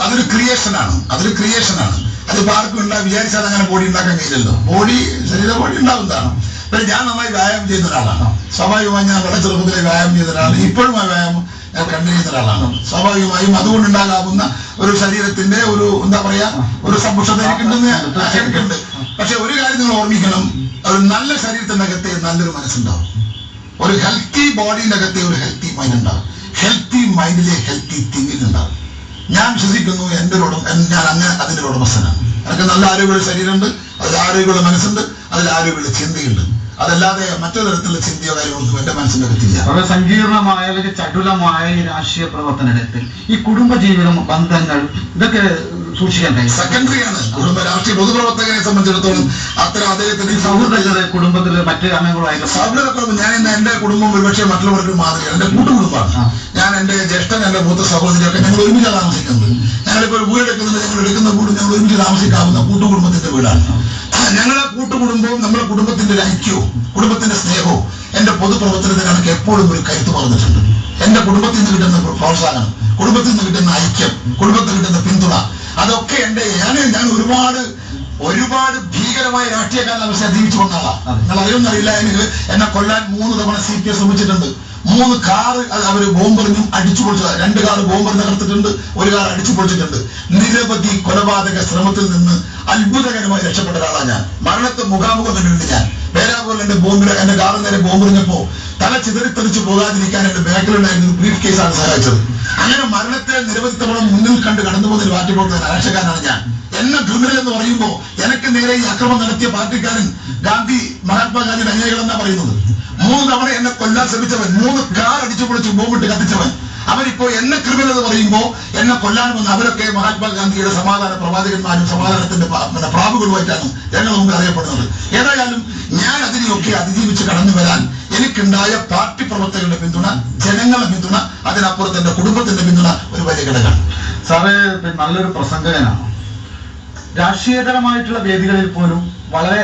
അതൊരു ക്രിയേഷനാണ്. അതിപ്പോ ആർക്കും വിചാരിച്ചാൽ അങ്ങനെ ബോഡി ഉണ്ടാക്കാൻ കഴിയില്ലല്ലോ. ശരീര ബോഡി ഉണ്ടാവുന്നതാണ്. പക്ഷെ ഞാൻ നന്നായി വ്യായാമം ചെയ്യുന്ന ഒരാളാണ്. സ്വാഭാവികമായി ഞാൻ വളരെ ചെറുപ്പത്തിലെ വ്യായാമം ചെയ്യുന്ന ഒരാളാണ്. ഇപ്പോഴും ആ വ്യായാമം ഞാൻ കണ്ടിന്യൂ ചെയ്യുന്ന ഒരാളാണ്. സ്വാഭാവികമായും അതുകൊണ്ടുണ്ടാകാവുന്ന ഒരു ശരീരത്തിന്റെ ഒരു സമ്പുഷ്ടത എനിക്കുണ്ട്. പക്ഷെ ഒരു കാര്യം നിങ്ങൾ ഓർമ്മിക്കണം, ഒരു നല്ല ശരീരത്തിന്റെ അകത്തെ നല്ലൊരു മനസ്സുണ്ടാവും. ഒരു ഹെൽത്തി ബോഡിയുടെ അകത്തെ ഒരു ഹെൽത്തി മൈൻഡ് ഉണ്ടാവും. ഹെൽത്തി മൈൻഡിലെ ഹെൽത്തി തിങ്കിങ് ഉണ്ടാവും. ഞാൻ വിശ്വസിക്കുന്നു ഞാൻ അങ്ങനെ അതിന്റെ ഉടമസ്ഥനാണ്. എനിക്ക് നല്ല ആരോഗ്യമുള്ള ശരീരമുണ്ട്, അതിൽ ആരോഗ്യമുള്ള മനസ്സുണ്ട്, അതിൽ ആരോഗ്യമുള്ള ചിന്തയുണ്ട്. അതല്ലാതെ മറ്റൊരു തരത്തിലുള്ള ചിന്തയോ കാര്യങ്ങളൊന്നും എന്റെ മനസ്സിന്റെ അകത്തില്ല. വളരെ സങ്കീർണമായ അല്ലെങ്കിൽ ചടുലമായ ഈ രാഷ്ട്രീയ പ്രവർത്തനത്തിൽ ഈ കുടുംബജീവിതം, ബന്ധങ്ങൾ, ഇതൊക്കെ സൂക്ഷിക്കാൻ കഴിയും. സെക്കൻഡറിയാണ്. രാഷ്ട്രീയ പൊതുപ്രവർത്തകനെ സംബന്ധിച്ചിടത്തോളം അത്ര അദ്ദേഹത്തിന്റെ സൗഹൃദ കുടുംബത്തിലെ മറ്റ് അംഗങ്ങളുമായിട്ട് സൗഹൃദക്കുറവ്. ഞാൻ എന്റെ കുടുംബം ഒരുപക്ഷെ മറ്റുള്ളവർക്ക് മാതൃകയാണ്. എന്റെ കൂട്ടുകുടുംബമാണ്. ഞാൻ എന്റെ ജ്യേഷ്ഠൻ, എന്റെ മൂത്ത സഹോദരിയൊക്കെ ഞങ്ങൾ ഒരുമിച്ച് താമസിക്കുന്നത്. ഞങ്ങളിപ്പോ ഒരു വീടെടുക്കുന്നത്, ഞങ്ങൾ എടുക്കുന്ന വീട് ഞങ്ങൾ ഒരുമിച്ച് താമസിക്കാവുന്ന കൂട്ടുകുടുംബത്തിന്റെ വീടാണ്. ഞങ്ങളെ കൂട്ടുകുടുംബവും നമ്മുടെ കുടുംബത്തിന്റെ ഒരു ഐക്യവും കുടുംബത്തിന്റെ സ്നേഹവും എന്റെ പൊതുപ്രവർത്തനത്തിന് എനിക്ക് എപ്പോഴും ഒരു കരുത്ത് പറഞ്ഞിട്ടുണ്ട്. എന്റെ കുടുംബത്തിൽ നിന്ന് കിട്ടുന്ന പ്രോത്സാഹനം, കുടുംബത്തിൽ നിന്ന് കിട്ടുന്ന ഐക്യം, കുടുംബത്തിൽ കിട്ടുന്ന പിന്തുണ, അതൊക്കെ ഞാൻ ഒരുപാട് ഭീകരമായ രാഷ്ട്രീയക്കാരുടെ അവസ്ഥ ജീവിച്ചു വന്ന ആളാ. നിങ്ങൾ അറിയുന്നറിയില്ല, എനിക്ക് എന്നെ കൊല്ലാൻ 3 തവണ CPS ശ്രമിച്ചിട്ടുണ്ട്. 3 കാറ് അവര് ബോംബെറിഞ്ഞും അടിച്ചു പൊളിച്ചു. 2 കാറ് ബോംബെറിഞ്ഞ് തകർത്തിട്ടുണ്ട്, 1 കാർ അടിച്ചു പൊളിച്ചിട്ടുണ്ട്. നിരവധി കൊലപാതക ശ്രമത്തിൽ നിന്ന് അത്ഭുതകരമായി രക്ഷപ്പെട്ട ഒരാളാണ് ഞാൻ. മരണത്തെ മുഖാമുഖം കണ്ടിട്ടുണ്ട് ഞാൻ. പേരാവൂരിൽ എന്റെ കാറ് നേരെ ബോംബെറിഞ്ഞപ്പോ തല ചിതറിത്തെറിച്ച് പോകാതിരിക്കാൻ എന്റെ ബാക്കിലുണ്ടായിരുന്ന ബ്രീഫ് കേസാണ് സഹായിച്ചത്. അങ്ങനെ മരണത്തെ നിരവധി തവണ മുന്നിൽ കണ്ട് കടന്നു പോകുന്ന പാർട്ടി പ്രവർത്തകൻ ആശക്കാരനാണ് ഞാൻ. എന്നെ ക്രിമിനൽ എന്ന് പറയുമ്പോൾ എനിക്ക് നേരെ ഈ അക്രമം നടത്തിയ പാർട്ടിക്കാരൻ മഹാത്മാഗാന്ധിയുടെ അനുയായികളെന്നാ പറയുന്നത്. 3 തവണ എന്നെ കൊല്ലാൻ ശ്രമിച്ചവൻ, 3 കാർ അടിച്ചു പൊളിച്ച് ബോംബിട്ട് കത്തിച്ചവൻ, അവരിപ്പോ എന്നെ ക്രിമിനൽ എന്ന് പറയുമ്പോൾ എന്നെ കൊല്ലാൻ വന്ന അവരൊക്കെ മഹാത്മാഗാന്ധിയുടെ സമാധാന പ്രവാചകന്മാരും സമാധാനത്തിന്റെ പ്രാവുകളുമായിട്ടാണ് ഞങ്ങൾ മുമ്പ് അറിയപ്പെടുന്നത്. ഏതായാലും ഞാൻ അതിനെയൊക്കെ അതിജീവിച്ച് കടന്നു വരാൻ എനിക്കുണ്ടായ പാർട്ടി പ്രവർത്തകരുടെ പിന്തുണ, ജനങ്ങളുടെ പിന്തുണ, അതിനപ്പുറത്ത് എന്റെ കുടുംബത്തിന്റെ പിന്തുണ ഒരു വലിയ ഘടകമാണ്. സാറ് നല്ലൊരു പ്രസംഗകനാണ്. രാഷ്ട്രീയതരമായിട്ടുള്ള വേദികളിൽ പോലും വളരെ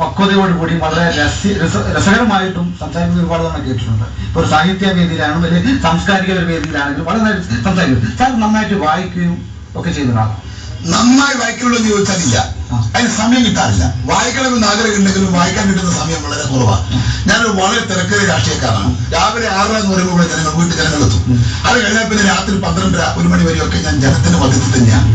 പക്വതയോടുകൂടി വളരെ രസകരമായിട്ടും സംസാരിക്കുന്ന ഒരുപാട് തവണ കേട്ടിട്ടുണ്ട്. ഇപ്പൊ ഒരു സാഹിത്യ വേദിയിലാണെങ്കിലും വലിയ സാംസ്കാരിക ഒരു വേദിയിലാണെങ്കിലും വളരെ സംസാരിക്കും. സാർ നന്നായിട്ട് വായിക്കുകയും ഒക്കെ ചെയ്യുന്നതാണ്. നന്നായി വായിക്കുള്ളൂ എന്ന് ചോദിച്ചാലില്ല, അതിന് സമയം കിട്ടാറില്ല. വായിക്കണമെന്ന് ആഗ്രഹം ഉണ്ടെങ്കിലും വായിക്കാൻ കിട്ടുന്ന സമയം വളരെ കുറവാണ്. ഞാനൊരു വളരെ തിരക്കേറിയ രാഷ്ട്രീയക്കാരാണ്. രാവിലെ 6 എന്ന് പറയുമ്പോൾ ജനങ്ങളെത്തും. അത് കഴിഞ്ഞാൽ പിന്നെ രാത്രി 12, 1 മണി വരെയൊക്കെ ഞാൻ ജനത്തിന്റെ മധ്യത്തിൽ തന്നെയാണ്.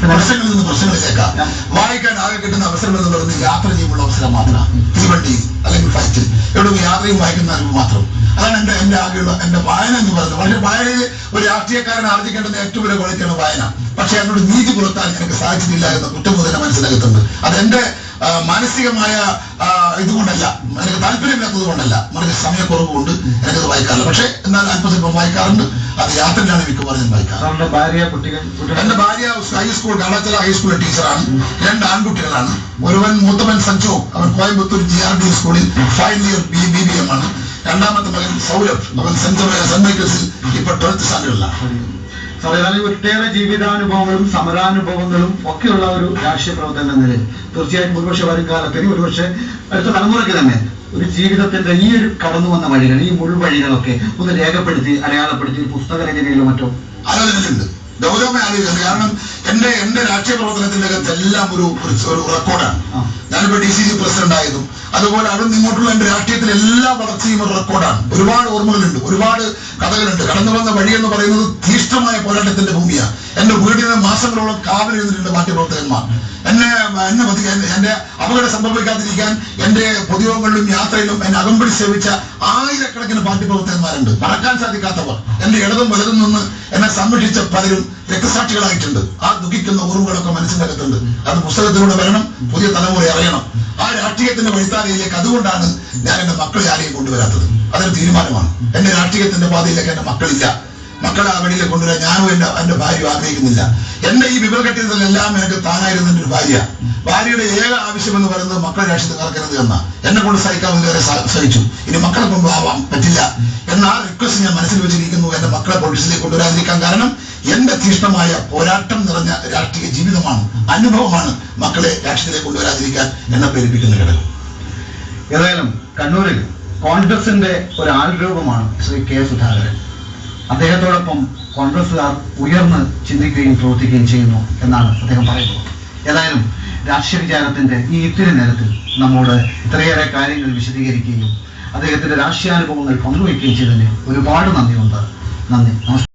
പ്രശ്നങ്ങളിൽ നിന്ന് പ്രശ്നങ്ങളിലേക്കാം. വായിക്കാൻ ആകെ കിട്ടുന്ന അവസരം എന്ന് പറയുന്നത് യാത്ര ചെയ്യുമ്പോൾ അവസരം മാത്രമാണ്. തീവണ്ടി അല്ലെങ്കിൽ ഫ്ലൈറ്റിൽ എവിടെയും യാത്രയും വായിക്കുന്ന അറിവ് മാത്രം. അതാണ് എന്റെ ആകെയുള്ള എന്റെ വായന എന്ന് പറയുന്നത്. വളരെ വായനയിൽ ഒരു രാഷ്ട്രീയക്കാരൻ ആർജിക്കേണ്ടുന്ന ഏറ്റവും വലിയ ക്വാളിറ്റിയാണ് വായന. പക്ഷെ അതിനോട് നീതി പുലർത്താൻ എനിക്ക് സാധിച്ചിട്ടില്ല എന്ന കുറ്റം തന്നെ മനസ്സിലാക്കുന്നുണ്ട്. അതെന്റെ മാനസികമായ ഇതുകൊണ്ടല്ല, എനിക്ക് താല്പര്യമില്ലാത്തത് കൊണ്ടല്ല, മറിച്ച് സമയക്കുറവ് കൊണ്ട് എനിക്കത് വായിക്കാറില്ല. പക്ഷെ എന്നാൽ അല്പസ്വല്പം വായിക്കാറുണ്ട്. അത് യാത്രയിലാണ് മിക്കവാറും ഞാൻ വായിക്കാറ്. എന്റെ ഭാര്യ ഹൈസ്കൂൾ കാളാച്ചല ഹൈസ്കൂളിലെ ടീച്ചറാണ്. 2 ആൺകുട്ടികളാണ്. മൂത്തവൻ സഞ്ജു, അവൻ കോയമ്പത്തൂർ GRD സ്കൂളിൽ ഫൈനൽ ഇയർ BBM ആണ്. രണ്ടാമത്തെ മകൻ സൗരഭ്, അവൻ സെന്റ് മൈക്കിൾസിൽ ഇപ്പൊ 12th സ്റ്റാൻഡേർഡിലാണ്. ഒട്ടേറെ ജീവിതാനുഭവങ്ങളും സമരാനുഭവങ്ങളും ഒക്കെയുള്ള ഒരു രാഷ്ട്രീയ പ്രവർത്തനം എന്ന നിലയിൽ തീർച്ചയായും ഒരുപക്ഷെ വരും കാലത്തിന് ഒരുപക്ഷെ അടുത്ത തലമുറയ്ക്ക് തന്നെ ഒരു ജീവിതത്തിന്റെ ഈ ഒരു കടന്നു വന്ന വഴികൾ, ഈ മുൾവഴികളൊക്കെ ഒന്ന് രേഖപ്പെടുത്തി അടയാളപ്പെടുത്തി പുസ്തക രചനയിലോ മറ്റോ ആലോചനയുണ്ട്. ഗൗരവമായ ആലോചന. കാരണം എന്റെ രാഷ്ട്രീയ പ്രവർത്തനത്തിന്റെ അകത്ത് എല്ലാം ഒരു റെക്കോർഡാണ്. ഞാനിപ്പോ DCC പ്രസിഡന്റ് ആയതും അതുപോലെ അവിടെ നിങ്ങോട്ടുള്ള എന്റെ രാഷ്ട്രീയത്തിലെ എല്ലാ വളർച്ചയും ഒരു റെക്കോർഡാണ്. ഒരുപാട് ഓർമ്മകളുണ്ട്, ഒരുപാട് കഥകളുണ്ട്. കടന്നു വന്ന വഴി എന്ന് പറയുന്നത് തീഷ്ണമായ പോരാട്ടത്തിന്റെ ഭൂമിയാണ്. എന്റെ വീടിന് മാസങ്ങളോളം കാവലിരുന്നിട്ടുണ്ട് പാർട്ടി പ്രവർത്തകന്മാർ. എന്നെ എന്റെ അപകടം സംഭവിക്കാതിരിക്കാൻ എന്റെ പൊതുയോഗങ്ങളിലും യാത്രയിലും എന്നെ അകമ്പടി സേവിച്ച ആയിരക്കണക്കിന് പാർട്ടി പ്രവർത്തകന്മാരുണ്ട്. മറക്കാൻ സാധിക്കാത്തവർ. എന്റെ ഇടതും വലതും നിന്ന് എന്നെ സംരക്ഷിച്ച പലരും രക്തസാക്ഷികളായിട്ടുണ്ട്. ആ ദുഃഖിക്കുന്ന ഓർമ്മകളൊക്കെ മനസ്സിന്റെ അകത്തുണ്ട്. അത് പുസ്തകത്തിലൂടെ വരണം, പുതിയ തലമുറ അറിയണം. ആ രാഷ്ട്രീയത്തിന്റെ വഴിത്താരയിലേക്ക് അതുകൊണ്ടാണ് ഞാൻ എന്റെ മക്കളെ ആരെയും കൊണ്ടുവരാത്തത്. അതൊരു തീരുമാനമാണ്. എന്റെ രാഷ്ട്രീയത്തിന്റെ പാതയിലേക്ക് എന്റെ മക്കളില്ല. മക്കളെ ആ വഴിയിലേക്ക് കൊണ്ടുവരാൻ ഞാനും എന്റെ ഭാര്യയും ആഗ്രഹിക്കുന്നില്ല. എന്റെ ഈ വിവരഘട്ടത്തിലെല്ലാം എനിക്ക് താനായിരുന്നു എന്റെ ഒരു ഭാര്യയുടെ ഏക ആവശ്യം എന്ന് പറയുന്നത് മക്കളെ രാഷ്ട്രീയത്തിൽ കറക്കരുത് എന്ന. എന്നെ കൊണ്ട് സഹിക്കാവുന്നവരെ സഹിച്ചു. ഇനി മക്കളെ കൊണ്ടുപോകാൻ പറ്റില്ല എന്ന ആ റിക്വസ്റ്റ് ഞാൻ മനസ്സിൽ വെച്ചിരിക്കുന്നു. എന്റെ മക്കളെ പൊളിറ്റിക്സിലേക്ക് കൊണ്ടുവരാതിരിക്കാൻ കാരണം എന്റെ തീഷ്ണമായ പോരാട്ടം നിറഞ്ഞ രാഷ്ട്രീയ ജീവിതമാണ്, അനുഭവമാണ് മക്കളെ രാഷ്ട്രീയത്തിലേക്ക് കൊണ്ടുവരാതിരിക്കാൻ എന്നെ പ്രേരിപ്പിക്കുന്ന ഘടകം. ഏതായാലും കണ്ണൂരിൽ കോൺഗ്രസിന്റെ ഒരു ആൾരൂപമാണ് ശ്രീ K. സുധാകരൻ. അദ്ദേഹത്തോടൊപ്പം കോൺഗ്രസ്സുകാർ ഉയർന്ന് ചിന്തിക്കുകയും പ്രവർത്തിക്കുകയും ചെയ്യുന്നു എന്നാണ് അദ്ദേഹം പറയുന്നത്. ഏതായാലും രാഷ്ട്രീയ വിചാരത്തിന്റെ ഈ ഇത്തിരി നേരത്തിൽ നമ്മോട് ഇത്രയേറെ കാര്യങ്ങൾ വിശദീകരിക്കുകയും അദ്ദേഹത്തിന്റെ രാഷ്ട്രീയാനുഭവങ്ങൾ പങ്കുവയ്ക്കുകയും ചെയ്തതിന് ഒരുപാട് നന്ദിയുണ്ട്. നന്ദി, നമസ്കാരം.